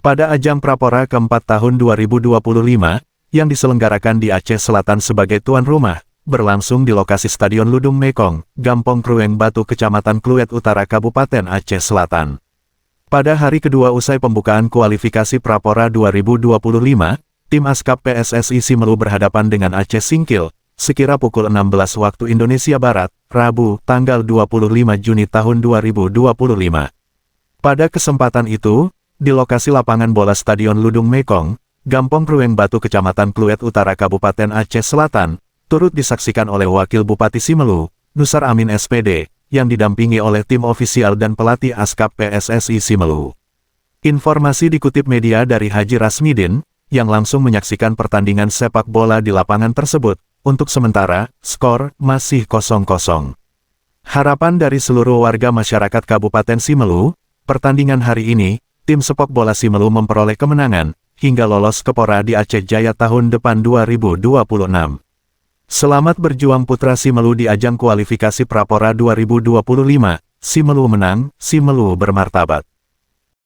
Pada ajang Prapora keempat tahun 2025, yang diselenggarakan di Aceh Selatan sebagai tuan rumah, berlangsung di lokasi Stadion Ludung Mekong, Gampong Krueng Batu, Kecamatan Kluet Utara, Kabupaten Aceh Selatan. Pada hari kedua usai pembukaan kualifikasi Prapora 2025, tim Askap PSSI Simelu berhadapan dengan Aceh Singkil, sekira pukul 16 waktu Indonesia Barat, Rabu, tanggal 25 Juni tahun 2025. Pada kesempatan itu, di lokasi lapangan bola Stadion Ludung Mekong, Gampong Krueng Batu, Kecamatan Kluet Utara, Kabupaten Aceh Selatan, turut disaksikan oleh Wakil Bupati Simelu, Nusar Amin SPD, yang didampingi oleh tim ofisial dan pelatih Askap PSSI Simelu. Informasi dikutip media dari Haji Rasmidin, yang langsung menyaksikan pertandingan sepak bola di lapangan tersebut. Untuk sementara, skor masih 0-0. Harapan dari seluruh warga masyarakat Kabupaten Simelu, pertandingan hari ini, tim sepak bola Simelu memperoleh kemenangan, hingga lolos ke Pora di Aceh Jaya tahun depan 2026. Selamat berjuang putra Simelu di ajang kualifikasi Prapora 2025, Simelu menang, Simelu bermartabat.